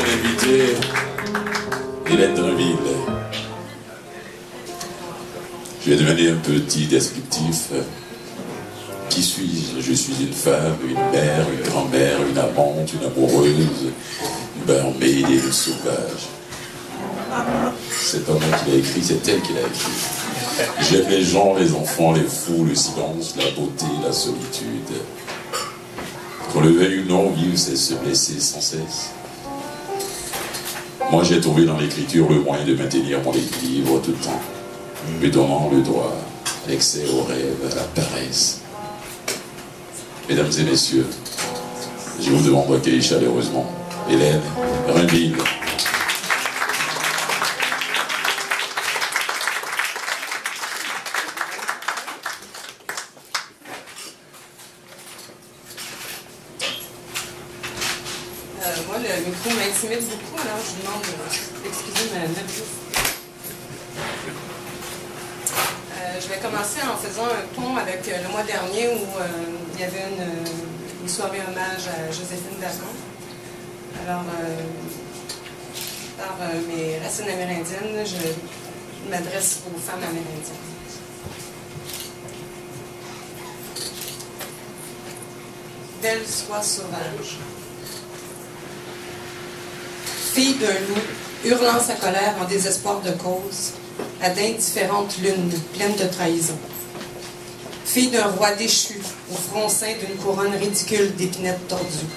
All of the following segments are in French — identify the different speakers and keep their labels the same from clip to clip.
Speaker 1: prochaine invitée, Hélène Dreville. Je vais devenir un petit descriptif. Qui suis-je? Je suis une femme, une mère, une grand-mère, une amante, une amoureuse, une barmaid et une sauvage. C'est pas moi qui l'a écrit, c'est elle qui l'a écrit. J'aime les gens, les enfants, les fous, le silence, la beauté, la solitude. Qu'on le veuille ou non, vivre, c'est se blesser sans cesse. Moi, j'ai trouvé dans l'écriture le moyen de maintenir mon équilibre tout le temps, me donnant le droit à l'excès, au rêve, à la paresse. Mesdames et messieurs, je vous demande d'accueillir chaleureusement Hélène Dreville.
Speaker 2: Moi, le micro m'intimide beaucoup, alors je vous demande d'excuser ma nervosité. Je vais commencer en faisant un pont avec le mois dernier où il y avait une soirée hommage à Joséphine Bacon. Alors, par mes racines amérindiennes, je m'adresse aux femmes amérindiennes. Belle soie sauvage. Fille d'un loup, hurlant sa colère en désespoir de cause, à d'indifférentes lunes pleines de trahison. Fille d'un roi déchu, au front ceint d'une couronne ridicule d'épinettes tordues.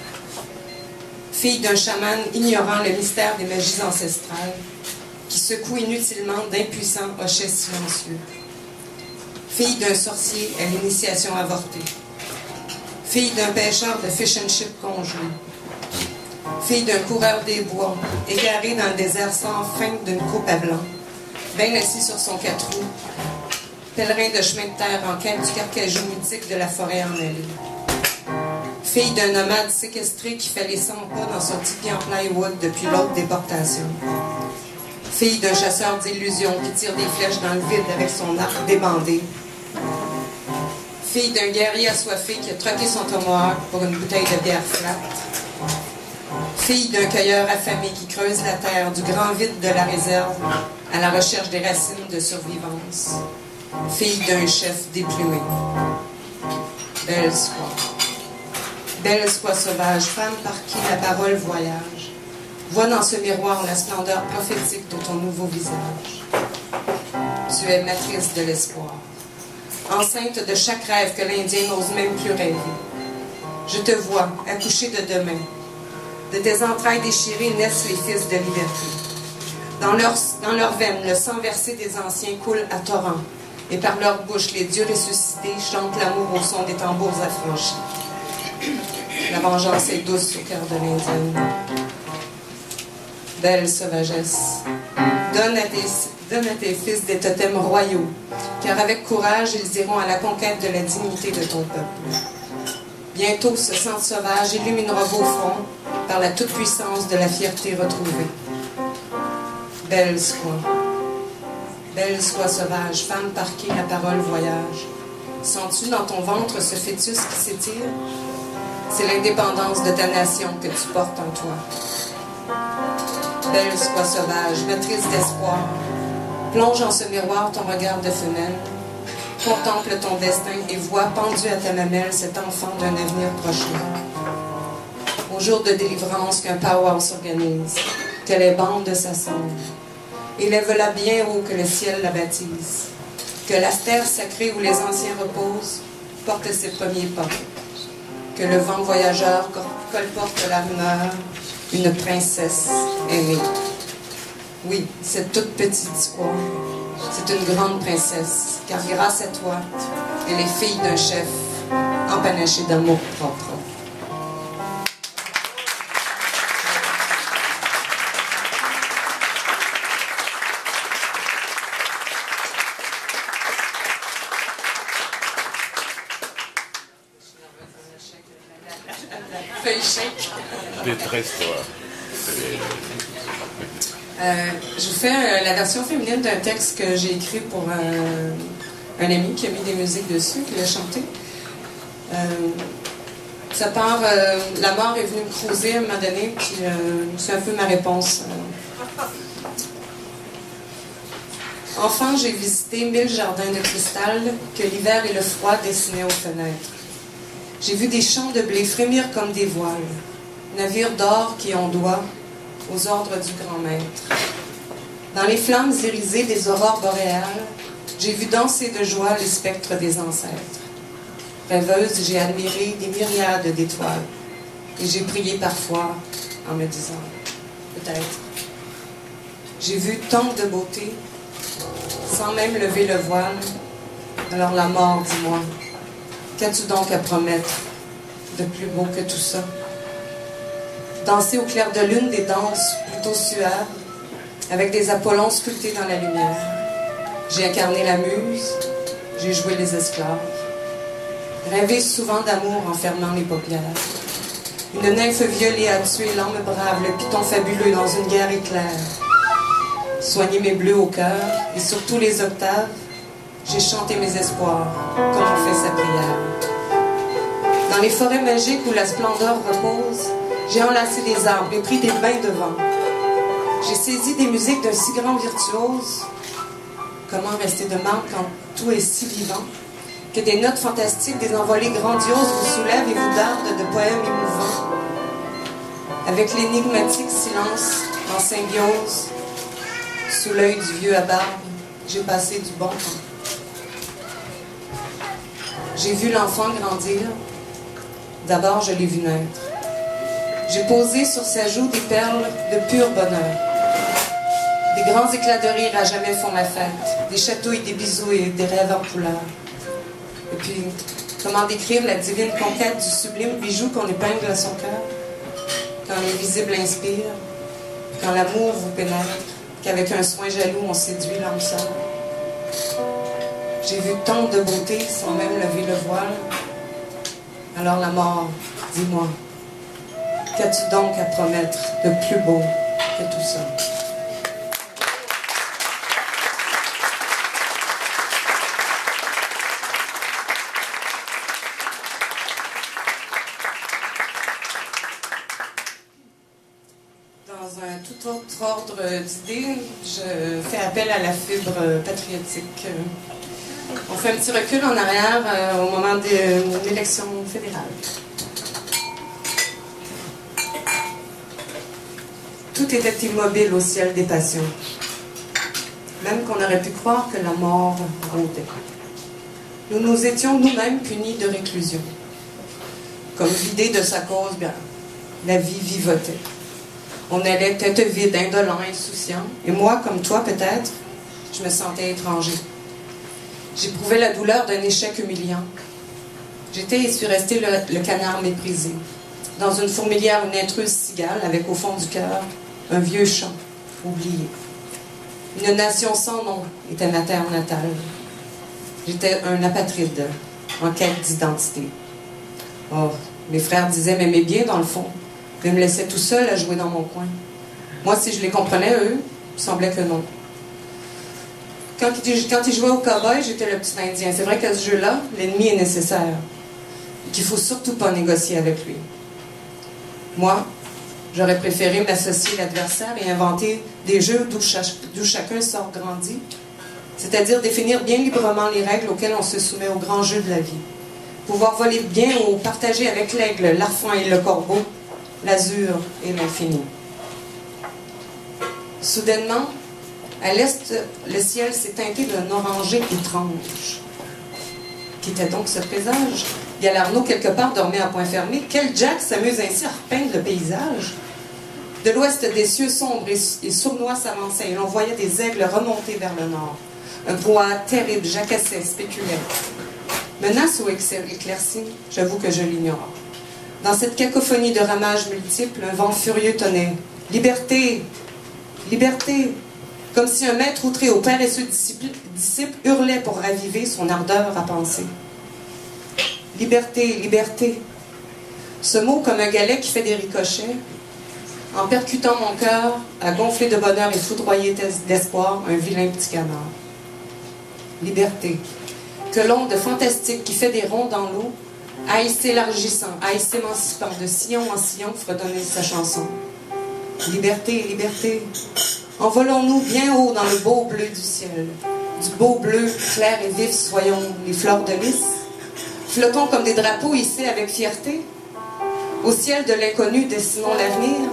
Speaker 2: Fille d'un chaman ignorant le mystère des magies ancestrales, qui secoue inutilement d'impuissants hochets silencieux. Fille d'un sorcier à l'initiation avortée. Fille d'un pêcheur de fish and chip congelé. Fille d'un coureur des bois, égaré dans le désert sans fin d'une coupe à blanc, bien assis sur son 4 roues, pèlerin de chemin de terre en quête du carcajou mythique de la forêt en allée. Fille d'un nomade séquestré qui fait les 100 pas dans son tipi en plywood depuis l'autre déportation. Fille d'un chasseur d'illusions qui tire des flèches dans le vide avec son arc débandé. Fille d'un guerrier assoiffé qui a troqué son tomahawk pour une bouteille de bière flat. Fille d'un cueilleur affamé qui creuse la terre du grand vide de la réserve à la recherche des racines de survivance. Fille d'un chef déplumé. Belle soie. Belle soie sauvage, femme par qui la parole voyage. Vois dans ce miroir la splendeur prophétique de ton nouveau visage. Tu es matrice de l'espoir. Enceinte de chaque rêve que l'Indien n'ose même plus rêver. Je te vois, accoucher de demain. De tes entrailles déchirées naissent les fils de liberté. Dans leurs veines, le sang versé des anciens coule à torrent. Et par leur bouche, les dieux ressuscités chantent l'amour au son des tambours affranchis. La vengeance est douce au cœur de l'Indienne. Belle sauvagesse, donne à tes fils des totems royaux, car avec courage, ils iront à la conquête de la dignité de ton peuple. Bientôt, ce sang sauvage illuminera vos fronts par la toute-puissance de la fierté retrouvée. Belle soie sauvage, femme par qui la parole voyage. Sens-tu dans ton ventre ce fœtus qui s'étire? C'est l'indépendance de ta nation que tu portes en toi. Belle soie sauvage, matrice d'espoir, plonge en ce miroir ton regard de femelle. Contemple ton destin et vois pendu à ta mamelle cet enfant d'un avenir prochain. Au jour de délivrance qu'un power s'organise, que les bandes de sa sonde. Élève-la bien haut que le ciel la baptise. Que la terre sacrée où les anciens reposent porte ses premiers pas. Que le vent voyageur colporte la rumeur, une princesse aimée. Oui, cette toute petite histoire, c'est une grande princesse, car grâce à toi, elle est fille d'un chef empanaché d'amour propre.
Speaker 1: Détresse-toi.
Speaker 2: Je vous fais la version féminine d'un texte que j'ai écrit pour un ami qui a mis des musiques dessus, qui l'a chanté. Ça part, la mort est venue me creuser à un moment donné, puis c'est un peu ma réponse. Enfant, j'ai visité 1000 jardins de cristal que l'hiver et le froid dessinaient aux fenêtres. J'ai vu des champs de blé frémir comme des voiles, navires d'or qui ondoient aux ordres du grand maître. Dans les flammes irisées des aurores boréales, j'ai vu danser de joie les spectres des ancêtres. Rêveuse, j'ai admiré des myriades d'étoiles, et j'ai prié parfois en me disant, peut-être. J'ai vu tant de beauté, sans même lever le voile. Alors la mort, dis-moi, qu'as-tu donc à promettre de plus beau que tout ça? Danser au clair de lune des danses plutôt suaves, avec des Apollons sculptés dans la lumière. J'ai incarné la muse, j'ai joué les esclaves. Rêvé souvent d'amour en fermant les paupières. Une nymphe violée a tué l'âme brave, le python fabuleux dans une guerre éclair. Soigné mes bleus au cœur, et sur tous les octaves, j'ai chanté mes espoirs, comme on fait sa prière. Dans les forêts magiques où la splendeur repose, j'ai enlacé des arbres et pris des bains de vent. J'ai saisi des musiques d'un si grand virtuose. Comment rester de marbre quand tout est si vivant, que des notes fantastiques, des envolées grandioses vous soulèvent et vous dardent de poèmes émouvants. Avec l'énigmatique silence en symbiose, sous l'œil du vieux à barbe, j'ai passé du bon temps. J'ai vu l'enfant grandir. D'abord, je l'ai vu naître. J'ai posé sur sa joue des perles de pur bonheur. Des grands éclats de rire à jamais font la fête. Des chatouilles, des bisous et des rêves en couleur. Et puis, comment décrire la divine conquête du sublime bijou qu'on épingle à son cœur? Quand l'invisible inspire, quand l'amour vous pénètre, qu'avec un soin jaloux on séduit l'âme sœur. J'ai vu tant de beauté sans même lever le voile. Alors la mort, dis-moi, qu'as-tu donc à promettre de plus beau que tout ça? Dans un tout autre ordre d'idées, je fais appel à la fibre patriotique. On fait un petit recul en arrière au moment de l'élection fédérale. Tout était immobile au ciel des passions. Même qu'on aurait pu croire que la mort rôdait. Nous nous étions nous-mêmes punis de réclusion. Comme vidés de sa cause, bien, la vie vivotait. On allait tête vide, indolent, insouciant. Et moi, comme toi peut-être, je me sentais étranger. J'éprouvais la douleur d'un échec humiliant. J'étais et suis resté le canard méprisé. Dans une fourmilière, une intruse cigale, avec au fond du cœur un vieux chant oublié. Une nation sans nom était ma terre natale. J'étais un apatride en quête d'identité. Oh, mes frères disaient m'aimer bien dans le fond, mais me laissaient tout seul à jouer dans mon coin. Moi, si je les comprenais, eux, il semblait que non. Quand ils jouaient au cow-boy, j'étais le petit Indien. C'est vrai qu'à ce jeu-là, l'ennemi est nécessaire. Et qu'il ne faut surtout pas négocier avec lui. Moi, j'aurais préféré m'associer à l'adversaire et inventer des jeux d'où chacun sort grandi. C'est-à-dire définir bien librement les règles auxquelles on se soumet au grand jeu de la vie. Pouvoir voler bien ou partager avec l'aigle, l'arfan et le corbeau, l'azur et l'infini. Soudainement, à l'est, le ciel s'est teinté d'un orangé étrange. Qu'était donc ce présage? Galarno, quelque part, dormait à point fermé. Quel Jack s'amuse ainsi à repeindre le paysage? De l'ouest, des cieux sombres et sournois s'avançaient, et l'on voyait des aigles remonter vers le nord. Un brouhaha terrible jacassait, spéculait. Menace ou éclaircie? J'avoue que je l'ignore. Dans cette cacophonie de ramages multiples, un vent furieux tonnait. Liberté! Liberté! Comme si un maître outré au paresseux disciple hurlait pour raviver son ardeur à penser. Liberté, liberté. Ce mot, comme un galet qui fait des ricochets, en percutant mon cœur, a gonflé de bonheur et foudroyé d'espoir un vilain petit canard. Liberté. Que l'onde fantastique qui fait des ronds dans l'eau aille s'élargissant, aille s'émancipant, de sillon en sillon fredonner sa chanson. Liberté, liberté, envolons-nous bien haut dans le beau bleu du ciel. Du beau bleu, clair et vif, soyons les fleurs de lys. Flottons comme des drapeaux hissés avec fierté. Au ciel de l'inconnu, dessinons l'avenir.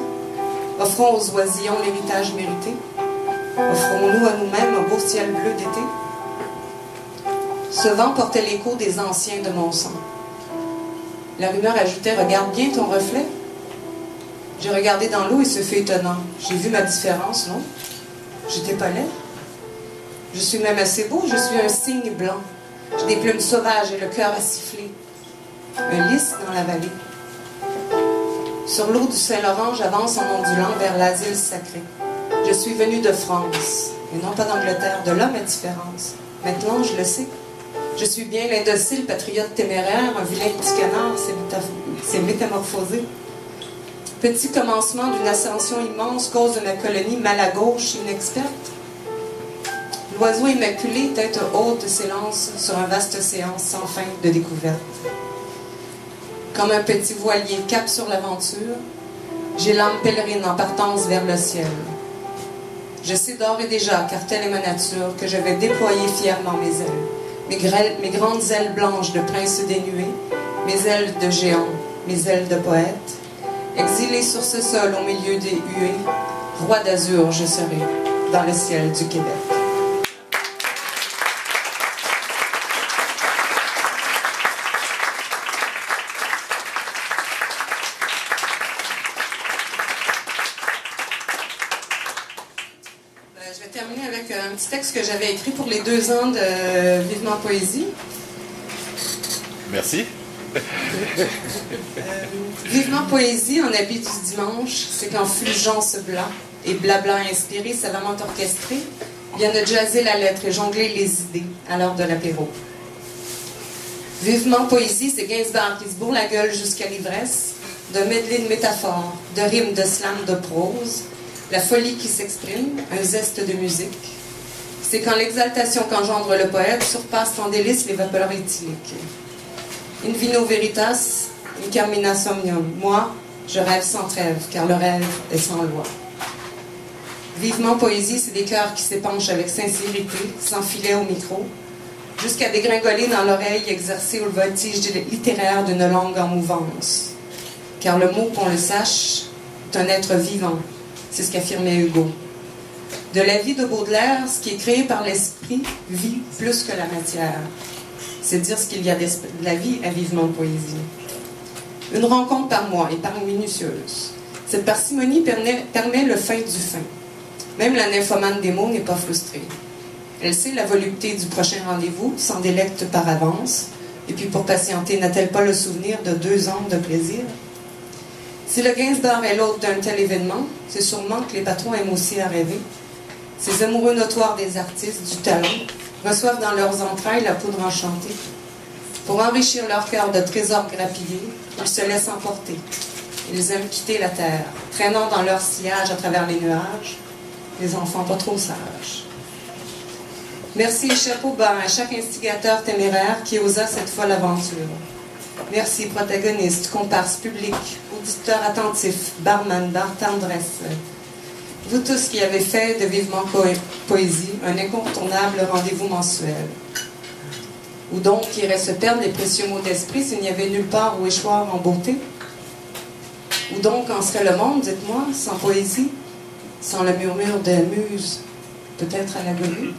Speaker 2: Offrons aux oisillons l'héritage mérité. Offrons-nous à nous-mêmes un beau ciel bleu d'été. Ce vent portait l'écho des anciens de mon sang. La rumeur ajoutait, regarde bien ton reflet. J'ai regardé dans l'eau et ce fut étonnant. J'ai vu ma différence, non? J'étais pas laid. Je suis même assez beau, je suis un cygne blanc. J'ai des plumes sauvages et le cœur à siffler. Un lys dans la vallée. Sur l'eau du Saint-Laurent, j'avance en ondulant vers l'asile sacré. Je suis venu de France, et non pas d'Angleterre, de là ma différence. Maintenant, je le sais. Je suis bien l'indocile patriote téméraire, un vilain petit canard s'est métamorphosé. Petit commencement d'une ascension immense, cause de ma colonie mal à gauche, inexperte. L'oiseau immaculé, tête haute, s'élance sur un vaste océan sans fin de découverte. Comme un petit voilier cap sur l'aventure, j'ai l'âme pèlerine en partance vers le ciel. Je sais d'ores et déjà, car telle est ma nature, que je vais déployer fièrement mes ailes. Mes grandes ailes blanches de prince dénué, mes ailes de géant, mes ailes de poète. Exilé sur ce sol au milieu des huées, roi d'azur je serai dans le ciel du Québec. Je vais terminer avec un petit texte que j'avais écrit pour les 2 ans de Vivement Poésie.
Speaker 3: Merci.
Speaker 2: Vivement Poésie en habit du dimanche, c'est qu'en fulgence blanc et blabla inspiré, savamment orchestré, vient de jazzer la lettre et jongler les idées à l'heure de l'apéro. Vivement Poésie, c'est Gainsbourg qui se bourre la gueule jusqu'à l'ivresse, d'un medley de métaphores, de rimes, de slams, de prose, la folie qui s'exprime, un zeste de musique. C'est quand l'exaltation qu'engendre le poète surpasse en délices les vapeurs éthyliques. In vino veritas, in carmina somnium. Moi, je rêve sans trêve, car le rêve est sans loi. Vivement Poésie, c'est des cœurs qui s'épanchent avec sincérité, sans filet au micro, jusqu'à dégringoler dans l'oreille exercée au voltige littéraire d'une langue en mouvance. Car le mot, qu'on le sache, est un être vivant. C'est ce qu'affirmait Hugo. De la vie de Baudelaire, ce qui est créé par l'esprit vit plus que la matière. C'est dire ce qu'il y a de la vie à Vivement Poésie. Une rencontre par mois et par minutieuse. Cette parcimonie permet le fin du fin. Même la nymphomane des mots n'est pas frustrée. Elle sait la volupté du prochain rendez-vous, s'en délecte par avance, et puis pour patienter, n'a-t-elle pas le souvenir de 2 ans de plaisir? Si le Gainsbourg est l'hôte d'un tel événement, c'est sûrement que les patrons aiment aussi à rêver. Ces amoureux notoires des artistes, du talent, reçoivent dans leurs entrailles la poudre enchantée. Pour enrichir leur cœur de trésors grappillés, ils se laissent emporter. Ils aiment quitter la terre, traînant dans leur sillage à travers les nuages, les enfants pas trop sages. Merci et chapeau bas à chaque instigateur téméraire qui osa cette folle aventure. Merci protagonistes, comparses, publics, auditeurs attentifs, barman, bar tendresse. Vous tous qui avez fait de Vivement Poésie un incontournable rendez-vous mensuel. Ou donc irait se perdre les précieux mots d'esprit s'il n'y avait nulle part où échoir en beauté? Ou donc en serait le monde, dites-moi, sans poésie, sans le murmure des muses, peut-être à l'agonie?